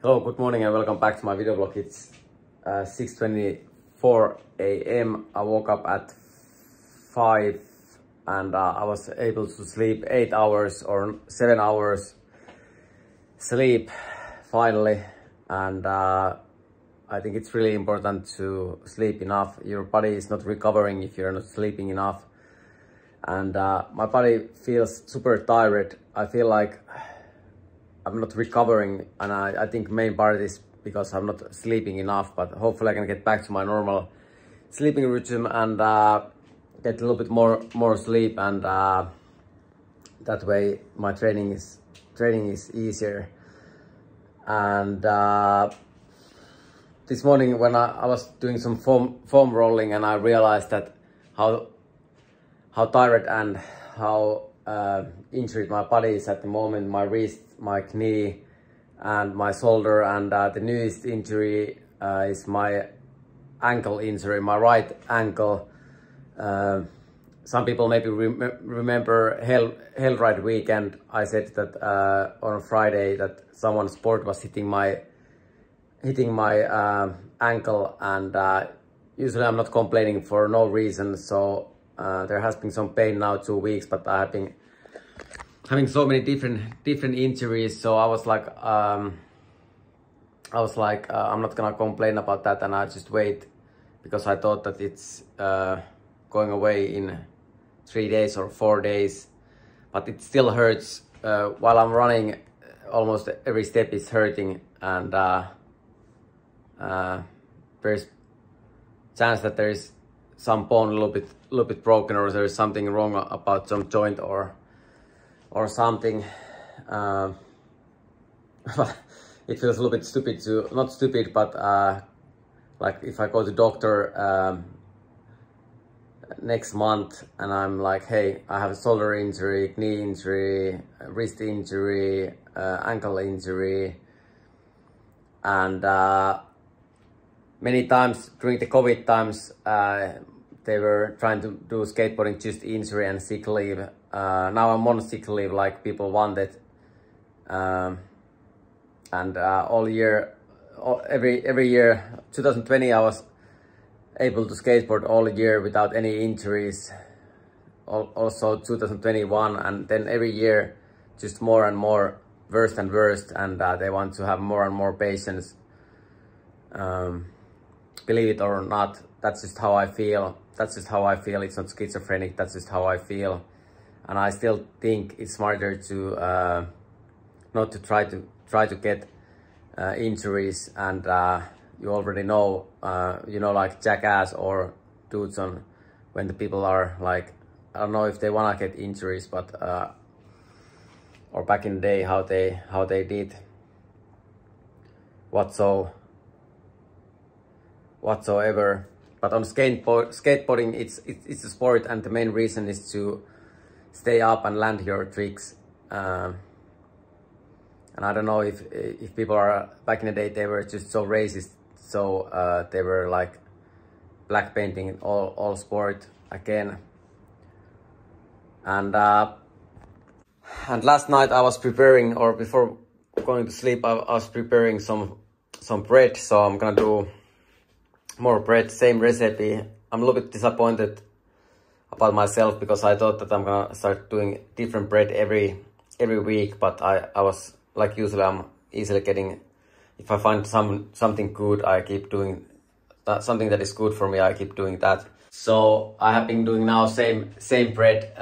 Hello, good morning and welcome back to my video blog. It's 6:24 a.m. I woke up at 5 and I was able to sleep 8 hours or 7 hours sleep finally. And I think it's really important to sleep enough. Your body is not recovering if you're not sleeping enough. And my body feels super tired. I feel like I'm not recovering, and I think main part is because I'm not sleeping enough, but hopefully I can get back to my normal sleeping routine and get a little bit more sleep, and that way my training is easier. And this morning when I was doing some foam rolling, and I realized that how tired and how injured my body is at the moment. My wrist, my knee and my shoulder, and the newest injury is my ankle injury, my right ankle. Some people maybe remember Hell Ride weekend. I said that on Friday that someone's sport was hitting my ankle, and usually I'm not complaining for no reason, so there has been some pain now 2 weeks, but I have been having so many different injuries. So I was like, I'm not gonna complain about that, and I just wait because I thought that it's going away in 3 days or 4 days, but it still hurts while I'm running. Almost every step is hurting, and there's chance that there is some bone a little bit broken, or there is something wrong about some joint or something. It feels a little bit stupid to, not stupid, but like if I go to doctor next month and I'm like, hey, I have a shoulder injury, knee injury, wrist injury, ankle injury, and many times during the COVID times they were trying to do skateboarding just injury and sick leave. Now I'm on sick leave like people wanted, and all year, every year, 2020 I was able to skateboard all year without any injuries. Also 2021, and then every year just more and more, worse and worse, and they want to have more and more patience. Believe it or not, that's just how I feel. That's just how I feel. It's not schizophrenic, that's just how I feel. And I still think it's smarter to not to try to get injuries. And you already know, like Jackass or Dudes on, when the people are like, I don't know if they wanna get injuries, but or back in the day how they did whatsoever. But on skateboarding, it's a sport, and the main reason is to stay up and land your tricks. And I don't know if people are, back in the day they were just so racist, so they were like black painting all sport again. And last night I was preparing, or before going to sleep, I was preparing some bread, so I'm gonna do more bread, same recipe. I'm a little bit disappointed about myself because I thought that I'm gonna start doing different bread every week, but I was like, usually I'm easily getting, if I find something good, I keep doing that, something that is good for me, I keep doing that. So I have been doing now same bread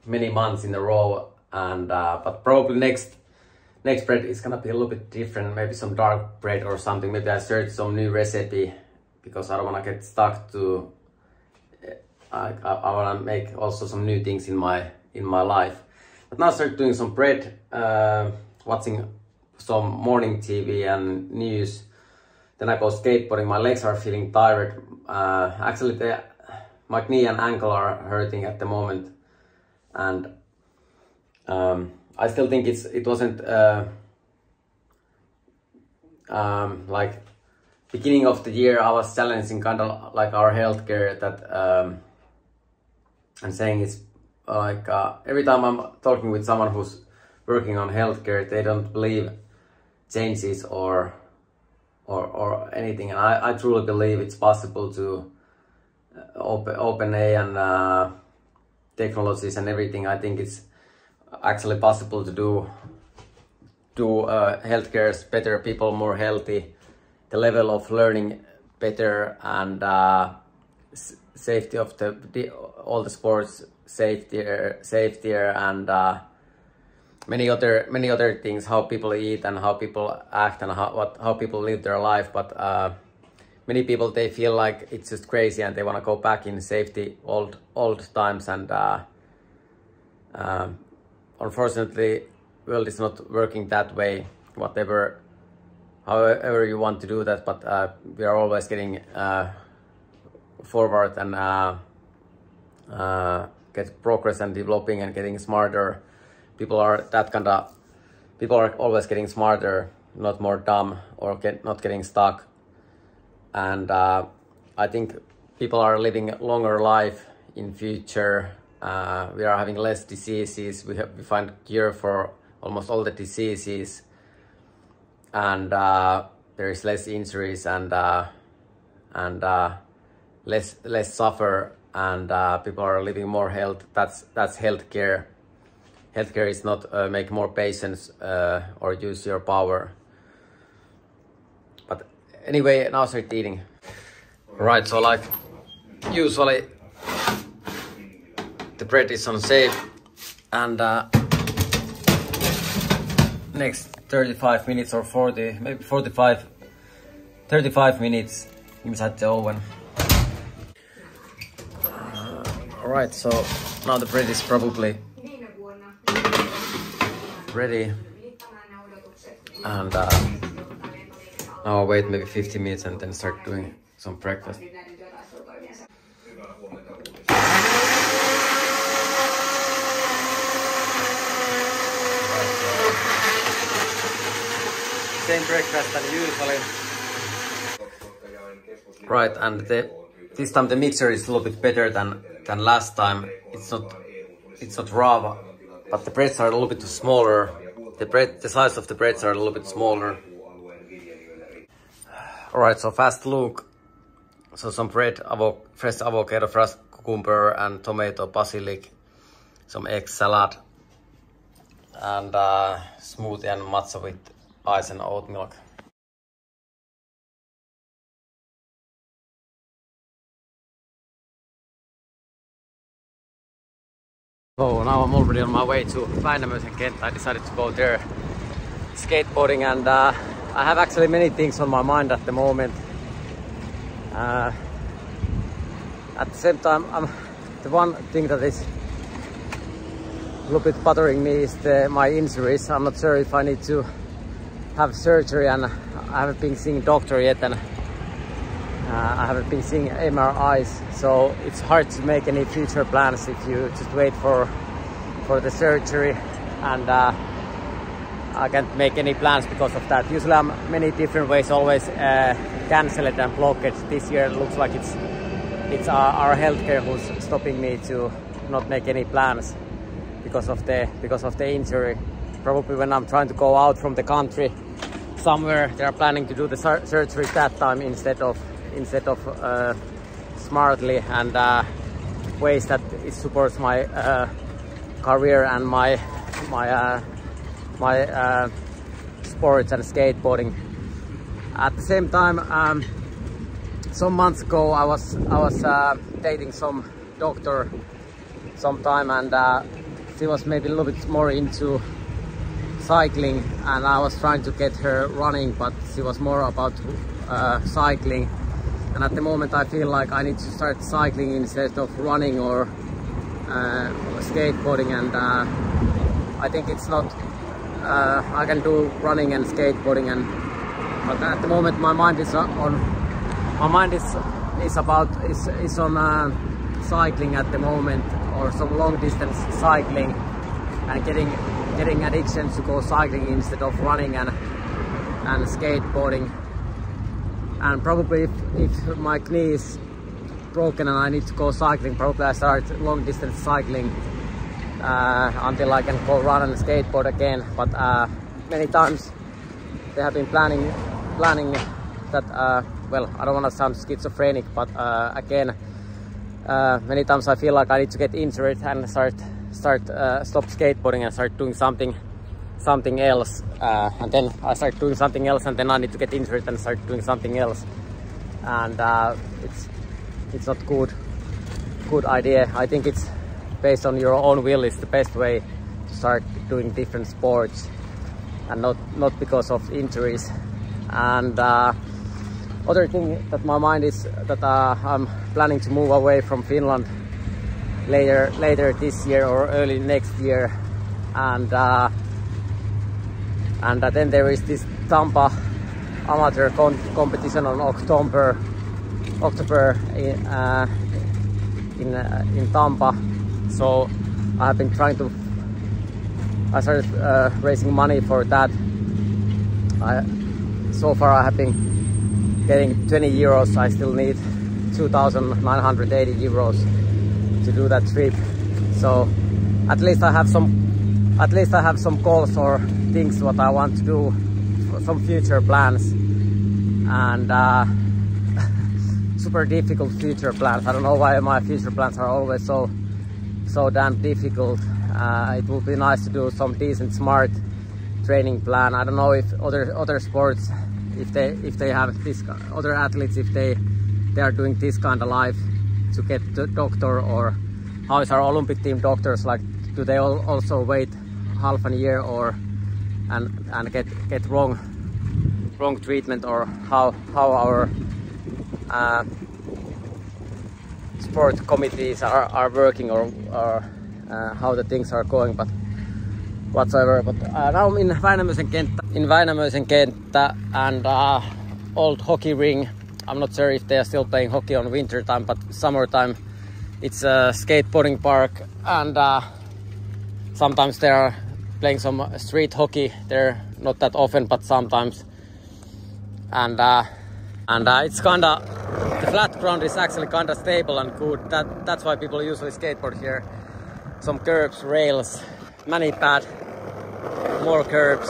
many months in a row, and but probably next bread is gonna be a little bit different, maybe some dark bread or something. Maybe I search some new recipe because I don't wanna get stuck to, I wanna make also some new things in my life. But now I start doing some bread, watching some morning TV and news. Then I go skateboarding. My legs are feeling tired. Actually my knee and ankle are hurting at the moment, and I still think it wasn't like beginning of the year I was challenging kind of like our healthcare, that and saying it's like every time I'm talking with someone who's working on healthcare, they don't believe changes or anything. And I truly believe it's possible to open AI and technologies and everything. I think it's actually possible to do healthcare better, people more healthy, the level of learning better, and safety of all the sports safetier, and many other things, how people eat and how people act and how people live their life. But many people, they feel like it's just crazy and they want to go back in safety old times, and unfortunately world is not working that way, however you want to do that. But we are always getting forward and get progress and developing and getting smarter. People are always getting smarter, not more dumb or not getting stuck. And I think people are living a longer life in future. We are having less diseases. We find cure for almost all the diseases, and there is less injuries and less suffer, and people are living more health. That's healthcare. Healthcare is not make more patients or use your power. But anyway, now start eating. Right, so like usually the bread is on safe, and next 35 minutes or 40, maybe 35 minutes inside the oven. Alright, so now the bread is probably ready, and now I'll wait maybe 50 minutes and then start doing some breakfast. Same breakfast than usually. Right, and this time the mixer is a little bit better than last time. It's not raw, but the breads are a little bit smaller. The size of the breads are a little bit smaller. Alright, so fast look. So some bread, fresh avocado, fresh cucumber and tomato, basilic, some egg salad, and smoothie and matcha with ice and oat milk. So now I'm already on my way to Väinämöisen Kent. I decided to go there skateboarding, and I have actually many things on my mind at the moment. At the same time, the one thing that is a little bit bothering me is my injuries. I'm not sure if I need to have surgery, and I haven't been seeing a doctor yet, and I haven't been seeing MRIs, so it's hard to make any future plans if you just wait for the surgery, and I can't make any plans because of that. Usually I'm many different ways always cancel it and block it. This year it looks like it's our healthcare who's stopping me to not make any plans because of the injury. Probably when I'm trying to go out from the country somewhere, they are planning to do the surgery that time instead of smartly and ways that it supports my career and my sports and skateboarding. At the same time, some months ago I was dating some doctor sometime, and she was maybe a little bit more into cycling, and I was trying to get her running, but she was more about cycling. And at the moment I feel like I need to start cycling instead of running or skateboarding, and I think it's not I can do running and skateboarding, but at the moment my mind is on cycling at the moment, or some long distance cycling, and getting addiction to go cycling instead of running and skateboarding. And probably if my knee is broken and I need to go cycling, probably I start long distance cycling until I can go run and skateboard again. But many times they have been planning that. Well, I don't want to sound schizophrenic, but again, many times I feel like I need to get injured and stop skateboarding and start doing something else, and then I start doing something else, and then I need to get injured and start doing something else, and it's not good idea. I think it's based on your own will is the best way to start doing different sports, and not because of injuries. And other thing that my mind is that I'm planning to move away from Finland later this year or early next year, and then there is this Tampa amateur competition on October in Tampa. So I have been I started raising money for that. So far I have been getting 20 euros. I still need 2,980 euros to do that trip. So at least I have some goals or things what I want to do, some future plans, and super difficult future plans. I don't know why my future plans are always so damn difficult. It would be nice to do some decent, smart training plan. I don't know if other sports, if they have this, other athletes, if they are doing this kind of life to get the doctor, or how is our Olympic team doctors like? Do they also wait half a year and get wrong treatment, or how our sport committees are working, or how the things are going, but whatsoever. But now I'm in Väinämöisen kenttä and old hockey ring. I'm not sure if they are still playing hockey on winter time, but summertime it's a skateboarding park, and sometimes they are playing some street hockey there, not that often, but sometimes. And it's kinda, the flat ground is actually kinda stable and good. That's why people usually skateboard here. Some curbs, rails, mani pad, more curbs,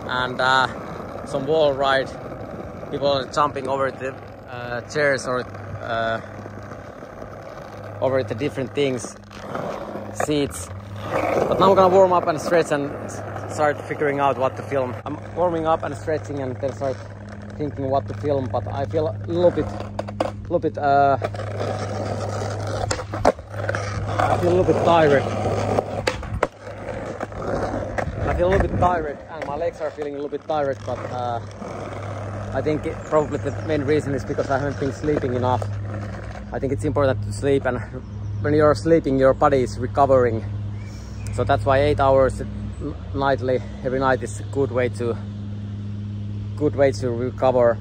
and some wall ride. People are jumping over the chairs or over the different things, seats. But now I'm gonna warm up and stretch and start figuring out what to film. I'm warming up and stretching and then start thinking what to film, but I feel a little bit tired. I feel a little bit tired, and my legs are feeling a little bit tired, but I think probably the main reason is because I haven't been sleeping enough. I think it's important to sleep, and when you're sleeping, your body is recovering. So that's why 8 hours nightly, every night, is a good way to recover.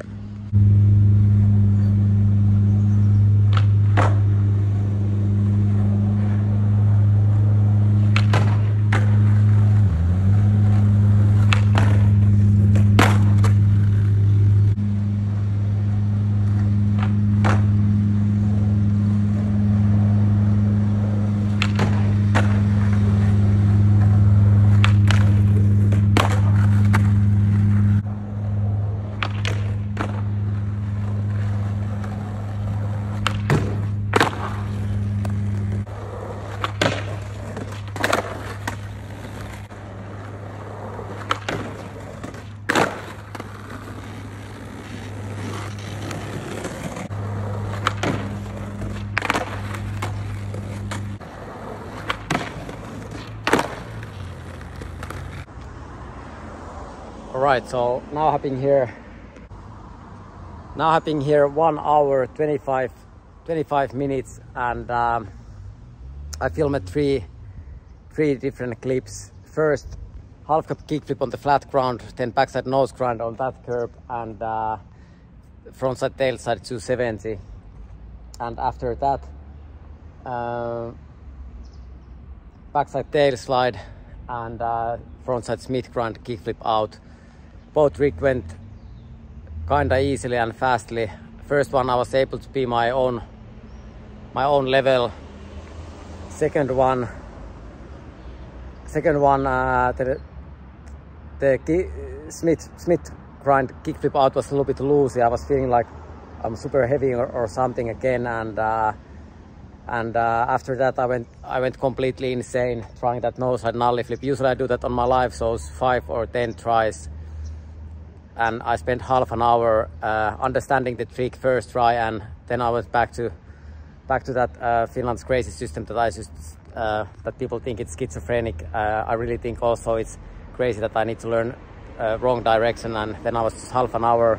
Alright, so now I've been here 1 hour 25 minutes, and I filmed three different clips. First, half cup kickflip on the flat ground, then backside nose grind on that curb, and frontside tailside 270. And after that, backside tail slide and frontside Smith grind kickflip out. Both rig went kinda easily and fastly. First one I was able to be my own level. Second one Smith grind kickflip out was a little bit loosey. I was feeling like I'm super heavy or something again, and after that I went completely insane trying that nose side nollie flip. Usually I do that on my live shows 5 or 10 tries, and I spent half an hour understanding the trick first try, and then I went back to that Finland's crazy system that I just that people think it's schizophrenic. I really think also it's crazy that I need to learn wrong direction, and then I was just half an hour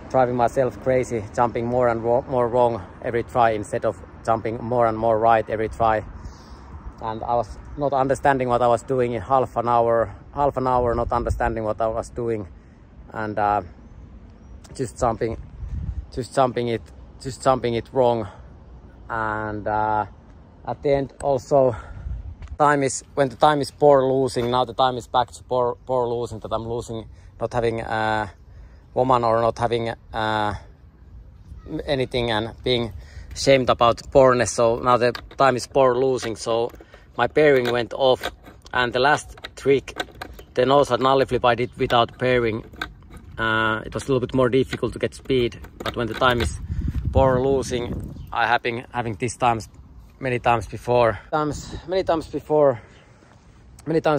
driving myself crazy, jumping more and more wrong every try instead of jumping more and more right every try. And I was not understanding what I was doing in half an hour not understanding what I was doing, and just jumping it wrong. And at the end also when the time is poor losing, now the time is back to poor losing, that I'm losing, not having woman or not having anything and being shamed about poorness. So now the time is poor losing, so my bearing went off, and the last trick, the nose side nollie flip, I did without bearing. It was a little bit more difficult to get speed, but when the time is poor losing, I have been having this times many times before. Many times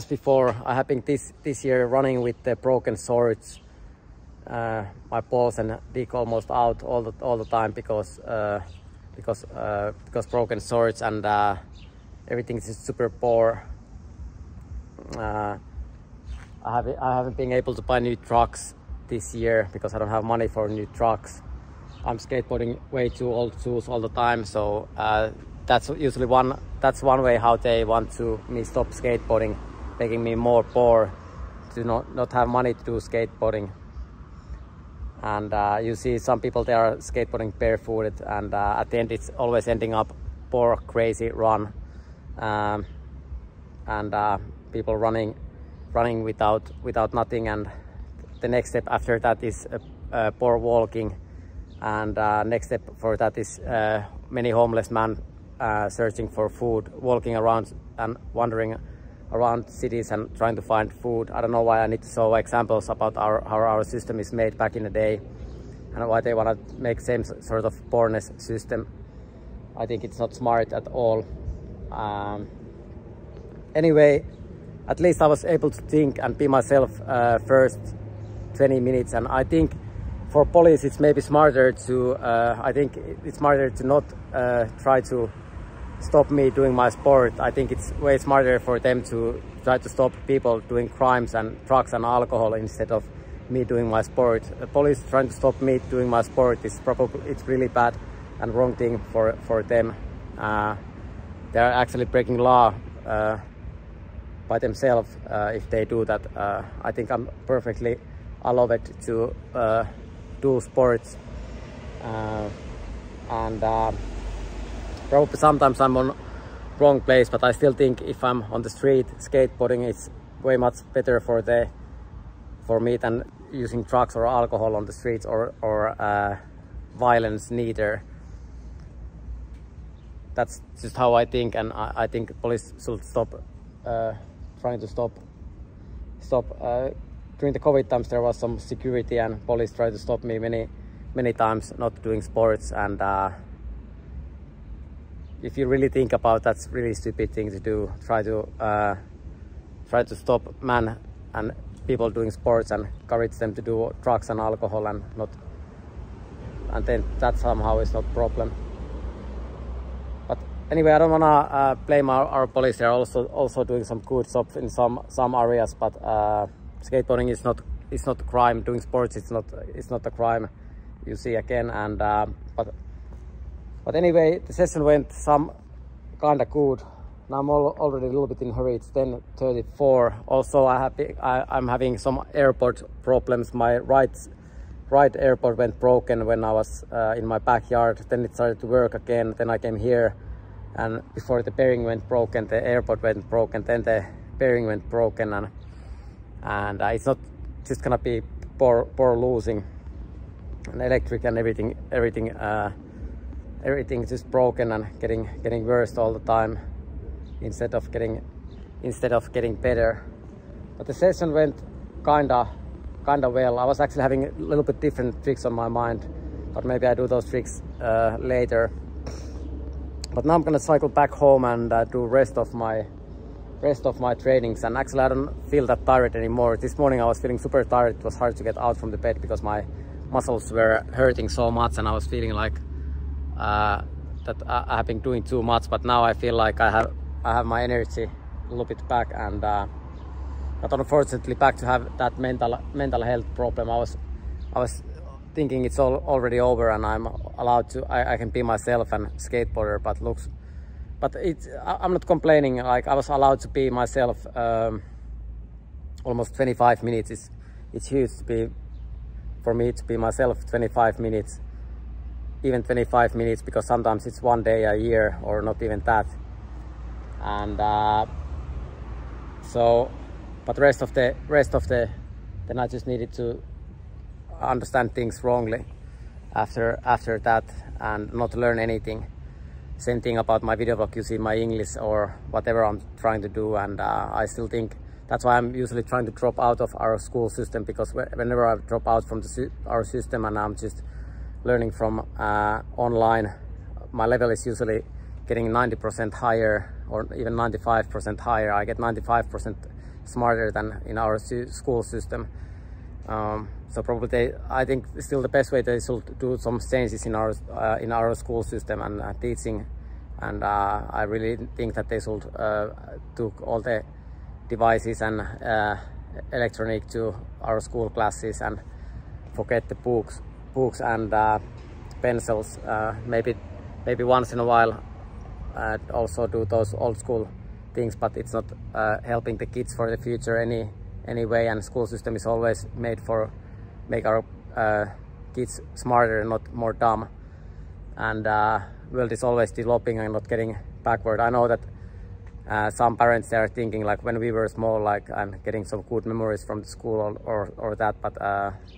before I have been this year running with the broken swords. My balls and dick almost out all the time because broken swords, and everything is super poor. I haven't been able to buy new trucks this year because I don't have money for new trucks. I'm skateboarding way too old tools all the time, so that's usually one way how they want to me stop skateboarding, making me more poor, to not have money to do skateboarding. And you see some people, they are skateboarding barefooted, and at the end it's always ending up poor crazy run, and people running without nothing, and the next step after that is poor walking, and next step for that is many homeless men searching for food, walking around and wandering around cities and trying to find food. I don't know why I need to show examples about how our system is made back in the day, and why they want to make same sort of poorness system. I think it's not smart at all. Anyway, at least I was able to think and be myself first 20 minutes, and I think for police it's maybe smarter to not try to stop me doing my sport. I think it's way smarter for them to try to stop people doing crimes and drugs and alcohol instead of me doing my sport. The police trying to stop me doing my sport is it's really bad and wrong thing for them. They're actually breaking law by themselves if they do that. I think I'm perfectly allowed to do sports, and probably sometimes I'm on wrong place, but I still think if I'm on the street skateboarding, it's way much better for me than using drugs or alcohol on the streets, or violence neither. That's just how I think, and I think police should stop trying to stop. During the COVID times there was some security, and police tried to stop me many times not doing sports, and if you really think about, that's really stupid thing to do. Try to stop men and people doing sports and encourage them to do drugs and alcohol, and then that somehow is not a problem. But anyway, I don't wanna blame our police. They're also doing some good stuff in some areas, but skateboarding is not a crime. Doing sports it's not a crime. You see again, and but anyway, the session went some kind of good. Now I'm already a little bit in a hurry. It's 10:34. Also, I'm having some airport problems. My right airport went broken when I was in my backyard. Then it started to work again. Then I came here, and before the bearing went broken, the airport went broken. Then the bearing went broken, and it's not just gonna be poor losing, and electric and everything is just broken and getting worse all the time instead of getting better. But the session went kinda well. I was actually having a little bit different tricks on my mind, but maybe I do those tricks later. But now I'm gonna cycle back home and do rest of my trainings. And actually I don't feel that tired anymore. This morning I was feeling super tired. It was hard to get out from the bed because my muscles were hurting so much, and I was feeling like that I have been doing too much. But now I feel like I have my energy a little bit back, and but unfortunately back to have that mental health problem. I was thinking it's already over and I'm allowed to, I can be myself and skateboarder, but I'm not complaining. Like, I was allowed to be myself almost 25 minutes. It's huge for me to be myself 25 minutes, even 25 minutes, because sometimes it's one day a year or not even that. And but the rest of the then I just needed to understand things wrongly after that and not learn anything. Same thing about my video blog. You see my English or whatever I'm trying to do, and I still think that's why I'm usually trying to drop out of our school system, because whenever I drop out from our system and I'm just learning from online, my level is usually getting 90% higher or even 95% higher. I get 95% smarter than in our school system. So probably I think still the best way they should do some changes in our school system and teaching, and I really think that they should took all the devices and electronic to our school classes and forget the books and pencils. Maybe once in a while also do those old school things, but it's not helping the kids for the future anyway. And school system is always made for make our kids smarter and not more dumb. And world is always developing and not getting backward. I know that some parents, they are thinking like when we were small, like I'm getting some good memories from the school or that, but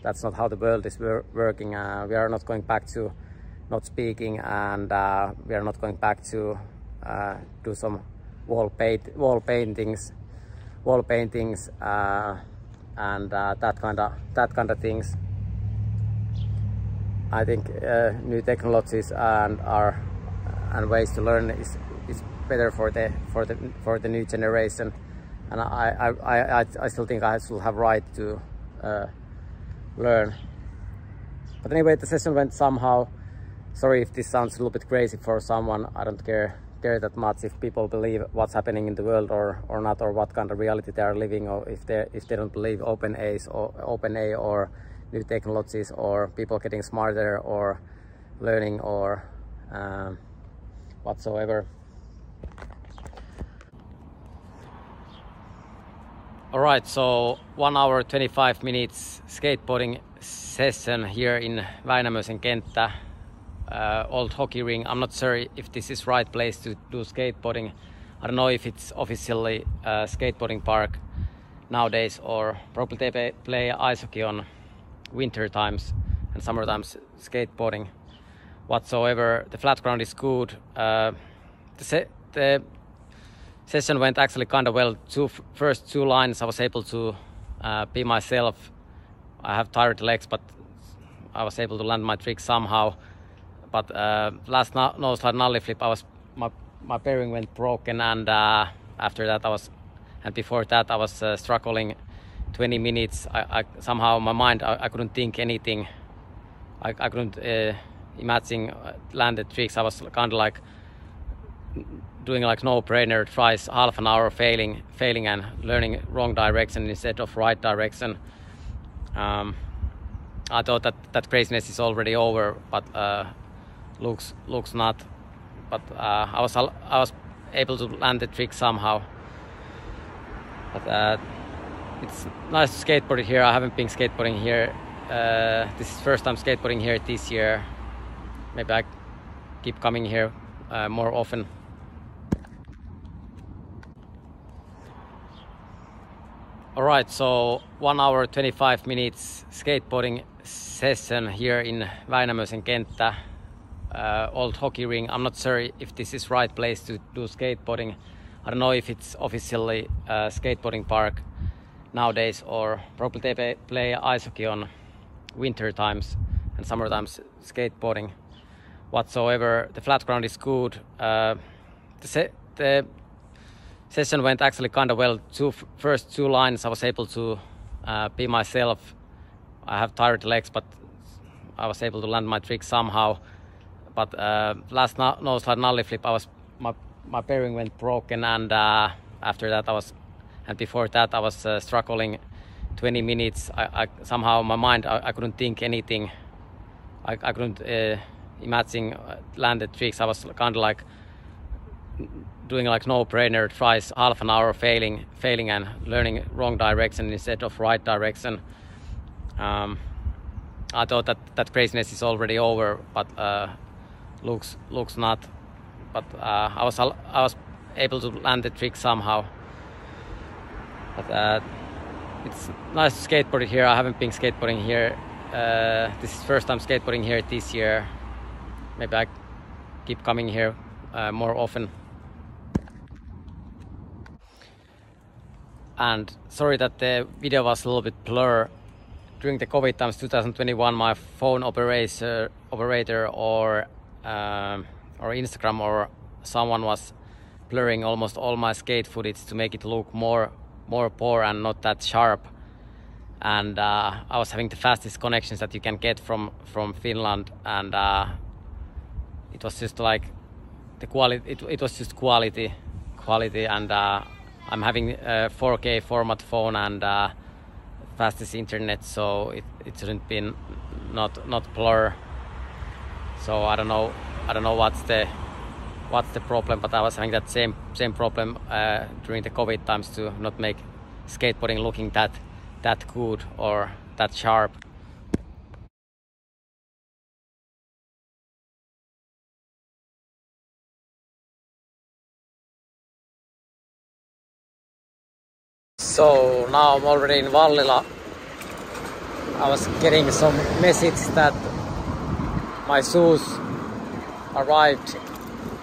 that's not how the world is working. We are not going back to not speaking, and we are not going back to do some wall paintings and that kind of things. I think new technologies and ways to learn is better for the new generation, and I still think I still have right to learn. But anyway, the session went somehow. Sorry if this sounds a little bit crazy for someone. I don't care that much if people believe what's happening in the world or not, or what kind of reality they are living, or if they don't believe open A or new technologies or people getting smarter or learning or whatsoever. All right, so 1 hour 25 minutes skateboarding session here in Väinämöisen kenttä. Old hockey ring. I'm not sure if this is right place to do skateboarding. I don't know if it's officially a skateboarding park nowadays, or probably they play ice hockey on winter times and summer times skateboarding whatsoever. The flat ground is good. The session went actually kind of well. First two lines I was able to be myself. I have tired legs, but I was able to land my trick somehow. But last nose slide nollie flip, my bearing went broken, and after that and before that I was struggling 20 minutes. I somehow my mind I couldn't think anything. I couldn't imagine landed tricks. I was kind of like doing like no-brainer tries, half an hour failing and learning wrong direction instead of right direction. I thought that craziness is already over, but looks not. But I was able to land the trick somehow. But it's nice to skateboard here. I haven't been skateboarding here. This is first time skateboarding here this year. Maybe I keep coming here more often. All right, so 1 hour 25 minutes skateboarding session here in Väinämöisen kenttä. Old hockey ring. I'm not sure if this is right place to do skateboarding. I don't know if it's officially a skateboarding park nowadays, or probably they play ice hockey on winter times and summer times, skateboarding whatsoever. The flat ground is good. The session went actually kind of well. First two lines I was able to be myself. I have tired legs, but I was able to land my trick somehow. But last nose slide nollie flip, my bearing went broken, and after that and before that I was struggling 20 minutes. I somehow my mind I couldn't think anything. I couldn't imagine landed tricks. I was kind of like doing like no-brainer tries, half an hour failing and learning wrong direction instead of right direction. I thought that craziness is already over, but looks not. But I was able to land the trick somehow. But it's nice to skateboard here. I haven't been skateboarding here. This is first time skateboarding here this year. Maybe I keep coming here more often. And sorry that the video was a little bit blur. During the COVID times 2021, my phone operator or Instagram or someone was blurring almost all my skate footage to make it look more poor and not that sharp. And I was having the fastest connections that you can get from Finland, and it was just like the quality. It was just quality, and I'm having a 4K format phone and fastest internet, so it shouldn't be not blur. So I don't know what's the problem, but I was having that same problem during the COVID times to not make skateboarding looking that good or that sharp. So now I'm already in Vallila. I was getting some message that my shoes arrived,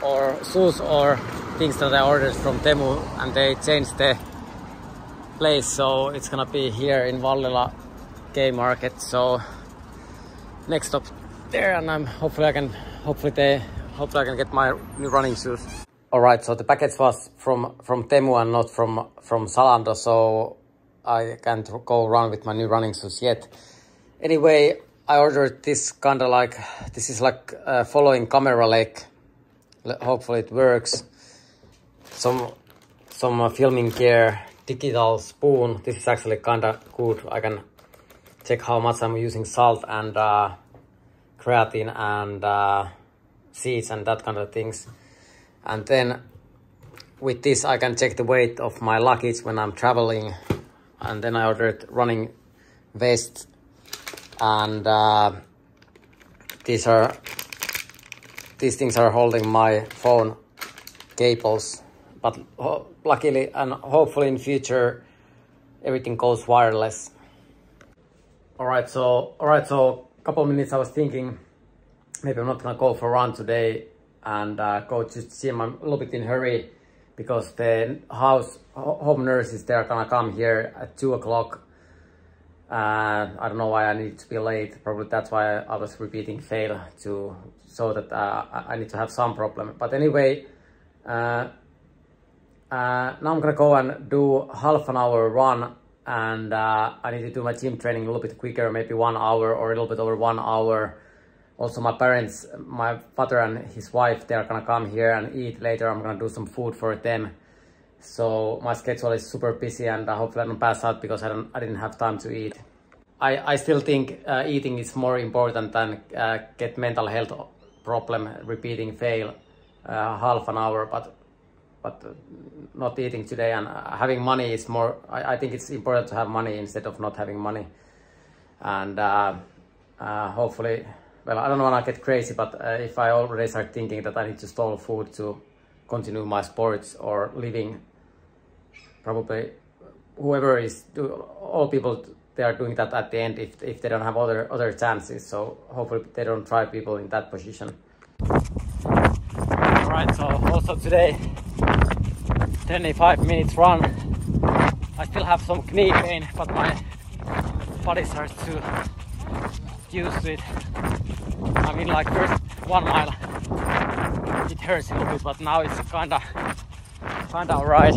or shoes or things that I ordered from Temu, and they changed the place, so it's gonna be here in Vallila Gay Market. So next stop there, and hopefully I can get my new running shoes. Alright, so the package was from Temu and not from Zalando, so I can't go around with my new running shoes yet. Anyway, I ordered this kind of like, this is like following camera leg. Hopefully it works. Some filming gear, digital spoon. This is actually kind of good. I can check how much I'm using salt and creatine and seeds and that kind of things. And then with this I can check the weight of my luggage when I'm traveling. And then I ordered running vest, and these things are holding my phone cables, but luckily and hopefully in future everything goes wireless. Alright, so a couple of minutes I was thinking maybe I'm not gonna go for a run today and go to gym. I'm a little bit in a hurry because the home nurses, they're gonna come here at 2 o'clock. I don't know why I need to be late. Probably that's why I was repeating fail to so that I need to have some problem. But anyway, now I'm gonna go and do half an hour run, and I need to do my gym training a little bit quicker, maybe 1 hour or a little bit over 1 hour. Also my parents, my father and his wife, they're gonna come here and eat later. I'm gonna do some food for them. So my schedule is super busy, and hopefully I don't pass out because I didn't have time to eat. I still think eating is more important than get mental health problem, repeating fail half an hour, but not eating today. And having money is more, I think it's important to have money instead of not having money. And hopefully, well, I don't want to get crazy, but if I already start thinking that I need to store food to continue my sports or living, probably whoever is all people, they are doing that at the end if they don't have other chances. So hopefully they don't try people in that position. All right, so also today 25 minutes run I still have some knee pain, but my body starts to used to it. I mean, like first 1 mile it hurts a little bit, but now it's kinda alright.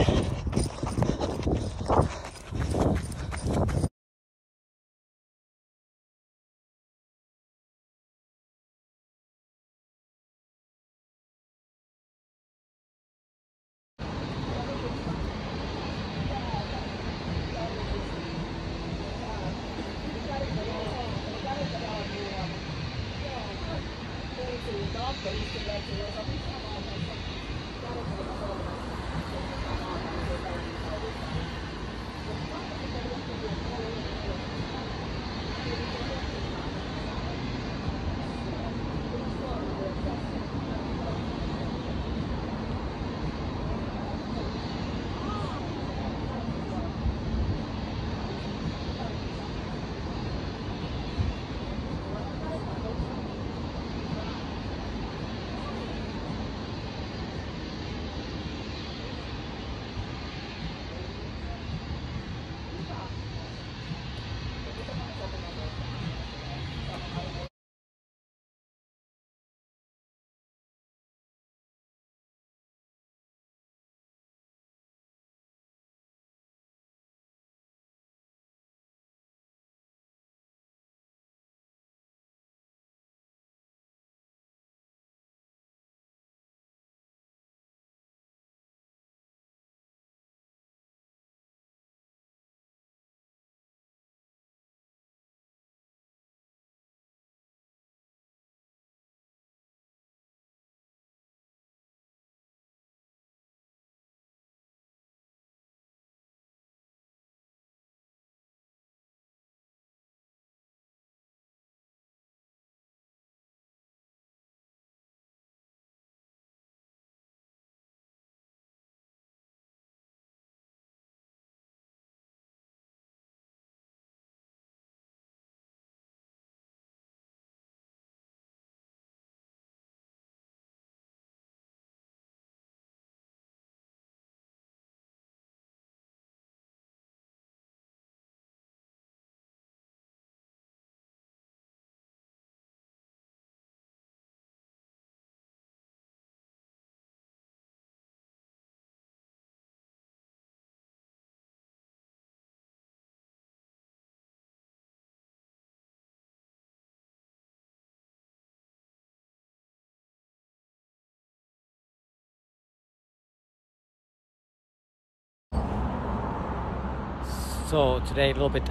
So today a little bit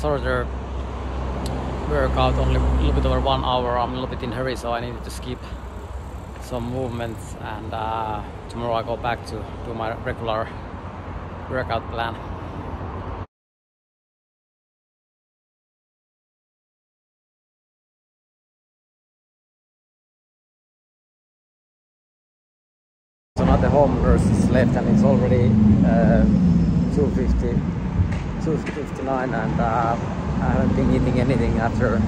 shorter workout, only a little bit over 1 hour. I'm a little bit in a hurry, so I needed to skip some movements, and tomorrow I go back to do my regular workout plan. So now the home nurse is left, and it's already 2:59, and I haven't been eating anything after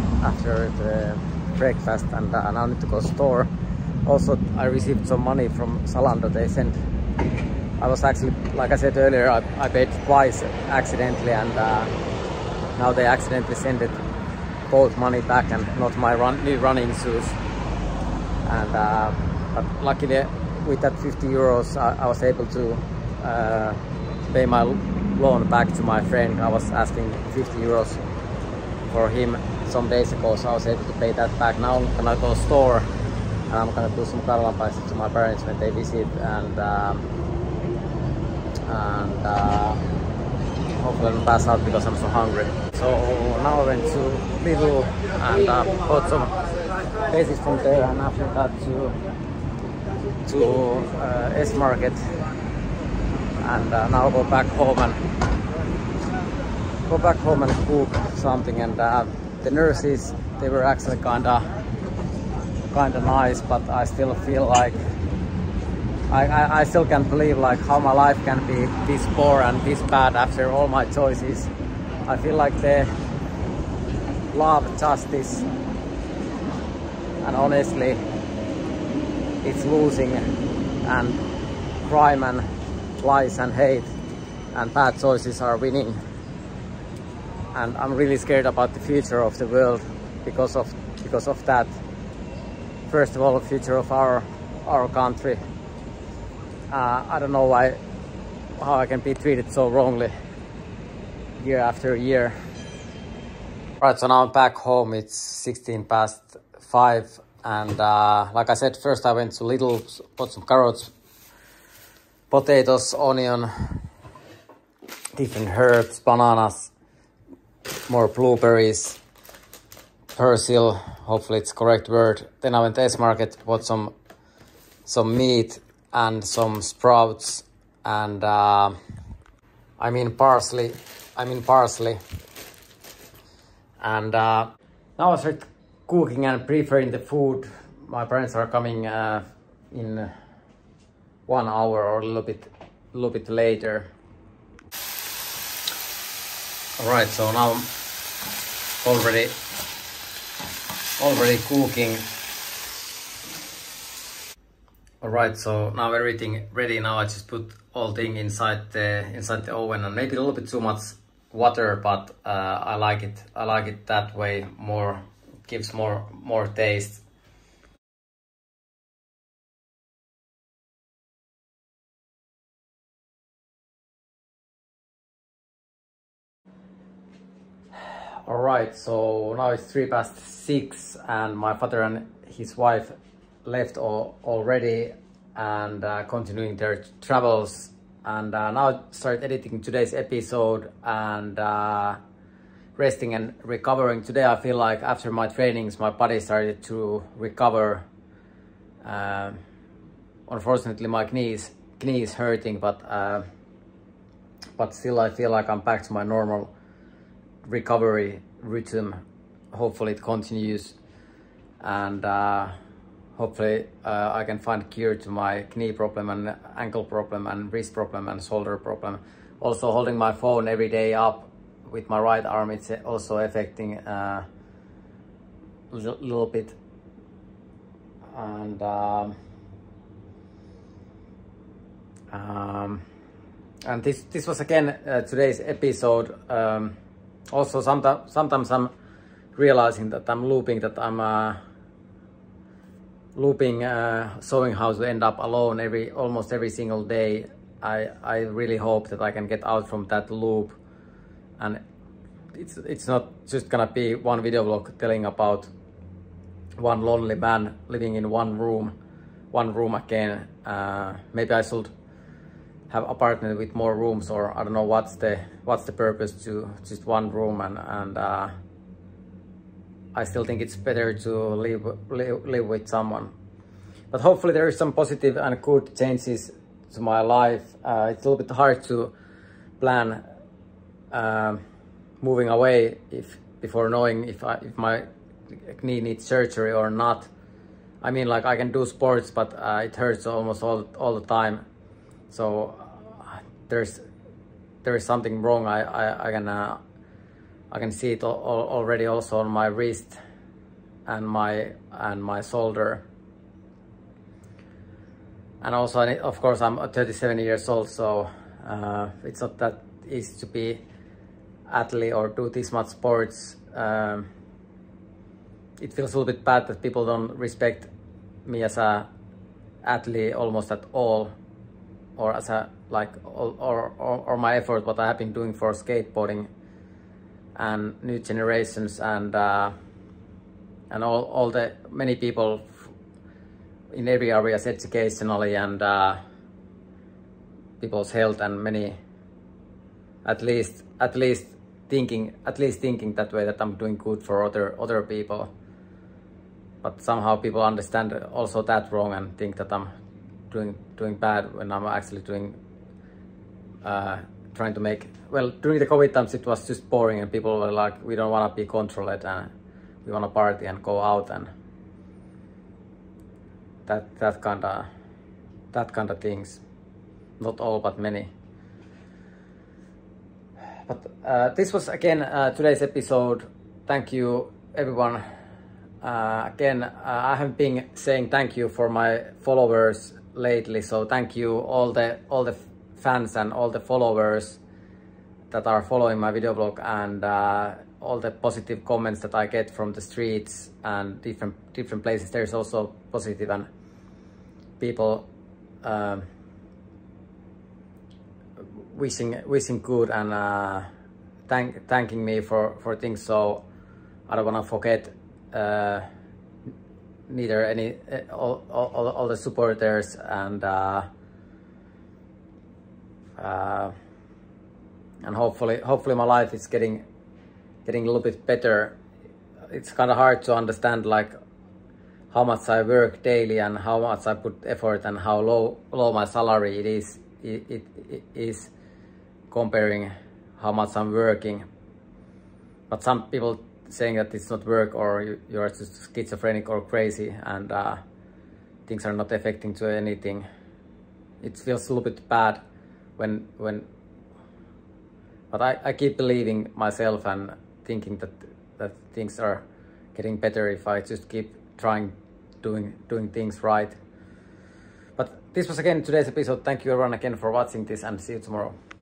the breakfast, and now I need to go to the store. Also, I received some money from Zalando. They sent. I was actually, like I said earlier, I paid twice accidentally, and now they accidentally sent it both money back and not my new running shoes. And but luckily, with that 50 euros, I was able to pay my loan back to my friend. I was asking 50 euros for him some days ago, so I was able to pay that back. Now I'm gonna go to the store, and I'm gonna do some karlapaista to my parents when they visit, and hopefully I don't pass out because I'm so hungry. So now I went to Lidl and bought some basics from there, and after that to S-Market, and now I'll go back home and cook something. And the nurses, they were actually kinda nice, but I still feel like I still can't believe like how my life can be this poor and this bad after all my choices. I feel like the love, justice, and honestly, it's losing, and crime and lies and hate and bad choices are winning. And I'm really scared about the future of the world because of that. First of all, the future of our country. I don't know how I can be treated so wrongly year after year. Right, so now I'm back home. It's 16 past 5, and like I said, first I went to Lidl, bought some carrots, potatoes, onion, different herbs, bananas, more blueberries, persil, hopefully it's the correct word. Then I went to S-Market, bought some meat and some sprouts, and parsley. And now I start cooking and preparing the food. My parents are coming in 1 hour or a little bit later. All right, so now I'm already cooking. All right, so now everything ready. Now I just put all thing inside the oven, and maybe a little bit too much water, but I like it. I like it that way. Gives more taste. All right, so now it's 3 past 6, and my father and his wife left already and continuing their travels. And now I start editing today's episode and resting and recovering. Today I feel like after my trainings my body started to recover. Unfortunately my knee is hurting, but still I feel like I'm back to my normal recovery rhythm. Hopefully it continues, and hopefully I can find a cure to my knee problem and ankle problem and wrist problem and shoulder problem. Also holding my phone every day up with my right arm, it's also affecting a little bit. And this was again today's episode. Also sometimes I'm realizing that I'm looping, showing how to end up alone almost every single day. I really hope that I can get out from that loop, and it's not just gonna be one video vlog telling about one lonely man living in one room again. Maybe I should have apartment with more rooms, or I don't know what's the purpose to just one room, and I still think it's better to live with someone. But hopefully there is some positive and good changes to my life. It's a little bit hard to plan moving away before knowing if my knee needs surgery or not. I mean, like, I can do sports, but it hurts almost all the time. So there is something wrong. I can see it already also on my wrist and my shoulder. And also, of course, I'm 37 years old, so it's not that easy to be athlete or do this much sports. It feels a little bit bad that people don't respect me as a athlete almost at all, or as a or my effort what I have been doing for skateboarding and new generations, and all the many people in every areas, educationally and people's health, and many at least thinking that way, that I'm doing good for other people. But somehow people understand also that wrong and think that I'm doing bad when I'm actually doing trying to make, well, during the COVID times it was just boring and people were like, we don't want to be controlled and we want to party and go out, and that kind of things. Not all, but many. But this was again today's episode. Thank you everyone. Again, I haven't been saying thank you for my followers lately, so thank you all the fans and all the followers. that are following my video blog, and all the positive comments that I get from the streets and different places. There's also positive, and people wishing good and thanking me for things. So I don't want to forget neither any all the supporters, and hopefully my life is getting a little bit better. It's kind of hard to understand like how much I work daily and how much I put effort and how low my salary it is comparing how much I'm working. But some people saying that it's not work, or you are just schizophrenic or crazy, and things are not affecting to anything. It feels a little bit bad when but I keep believing myself and thinking that things are getting better if I just keep trying doing things right. But this was again today's episode. Thank you everyone again for watching this, and see you tomorrow.